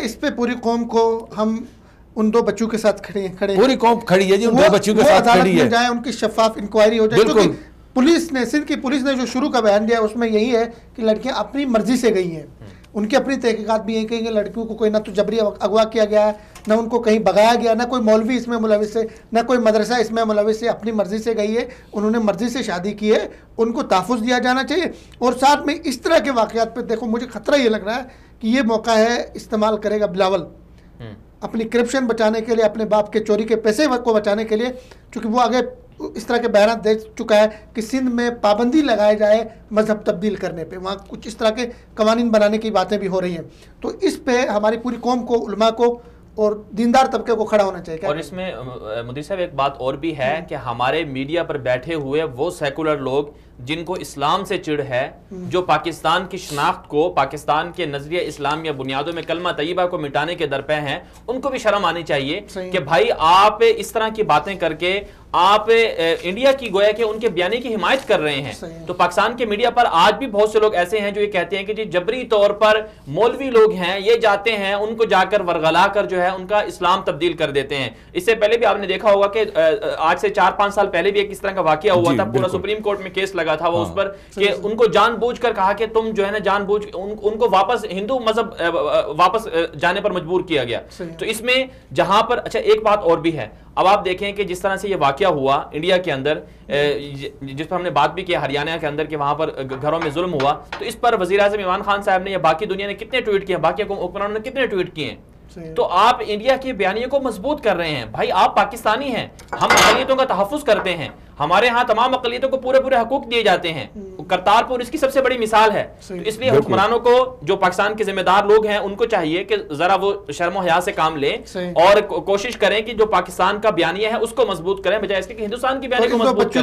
اس پہ پوری قوم کو ہم ان 2 بچوں کے ساتھ کھڑے ہیں، پوری قوم کھڑی ہے جی، ان 2 بچوں کے ساتھ کھڑی ہے، جائیں ان کی شفاف انکوائری ہو جائے، کیونکہ پولیس نے، سندھ کی پولیس نے جو شروع کا بیان دیا اس میں یہی ہے کہ لڑکیاں اپنی مرضی سے گئی ہیں، ان کی اپنی تحقیقات بھی ہیں کہ لڑکیوں کو کوئی نہ تو جبری اغوا کیا گیا ہے، نہ ان کو کہیں بغایا گیا، نہ کوئی مولوی اس میں ملوث ہے، نہ کوئی مدرسہ اس میں ملوث ہے، اپنی مرضی سے گئی ہے، انہوں نے مرضی سے شادی کی ہے، ان کو تحفظ دیا جانا چاہیے۔ اور ساتھ میں اس طرح کے واقعات پہ دیکھو مجھے خطرہ یہ لگ رہا ہے کہ یہ موقع ہے استعمال کرے گا بلاول اپنی کرپشن بچانے کے لیے، اپنے باپ کے چوری کے پیسے کو بچانے کے لیے، چونکہ وہ آگے اس طرح کے بیانات دے چکا ہے کہ سندھ میں پابندی لگائے جائے مذہب تبدیل کرنے پہ، وہاں کچھ اس طرح کے قوانین بنانے کی باتیں بھی ہو رہی ہیں۔ تو اس پہ ہماری پوری قوم کو، علماء کو اور دیندار طبقے کو کھڑا ہونا چاہیے۔ اور اس میں مدیر صاحب ایک بات اور بھی ہے کہ ہمارے میڈیا پر بیٹھے ہوئے وہ سیکولر لوگ جن کو اسلام سے چڑ ہے، جو پاکستان کی شناخت کو، پاکستان کے نظریہ اسلام یا بنیادوں میں کلمہ طیبہ کو مٹانے کے درپے ہیں، ان کو بھی شرم آنی چاہیے کہ بھائی آپ اس طرح کی باتیں کر کے آپ انڈیا کی گویا کہ ان کے بیانی کی حمایت کر رہے ہیں۔ تو پاکستان کے میڈیا پر آج بھی بہت سے لوگ ایسے ہیں جو یہ کہتے ہیں کہ جی جبری طور پر مولوی لوگ ہیں، یہ جاتے ہیں ان کو جا کر ورغلا کر جو ہے ان کا اسلام تبدیل کر دیتے ہیں۔ اس سے پہلے بھی آپ نے دیکھا ہوگا کہ آج سے 4-5 سال پہلے بھی ایک اس طرح کا واقعہ ہوا تھا، پورا سپریم کورٹ میں کیس لگا تھا وہ اس پر کہ ان کو جان بوجھ کر کہا کہ تم جو ہے نا جان بوجھ ان کو واپس ہندو مذہب واپس جانے پر مجبور کیا گیا۔ تو اس میں جہاں پر اچھا ایک بات اور بھی ہے، اب آپ دیکھیں کہ جس طرح سے یہ واقعہ ہوا انڈیا کے اندر، جس پر ہم نے بات بھی کیا ہریانہ کے اندر کہ وہاں پر گھروں میں ظلم ہوا، تو اس پر وزیر اعظم عمران خان صاحب نے یا باقی دنیا نے کتنے ٹویٹ کیے، باقی حکمرانوں نے کتنے ٹویٹ کیے ہیں۔ تو آپ انڈیا کے بیانیے کو مضبوط کر رہے ہیں۔ بھائی آپ پاکستانی ہیں، ہم اقلیتوں کا تحفظ کرتے ہیں، ہمارے ہاں تمام اقلیتوں کو پورے حقوق دیے جاتے ہیں، کرتارپور اس کی سب سے بڑی مثال ہے۔ تو اس لیے حکمرانوں کو، جو پاکستان کے ذمہ دار لوگ ہیں، ان کو چاہیے کہ ذرا وہ شرم و حیا سے کام لیں اور کوشش کریں کہ جو پاکستان کا بیانیہ ہے اس کو مضبوط کریں، بجائے اس کے کہ ہندوستان کی بیانیے کو مضبوط کریں۔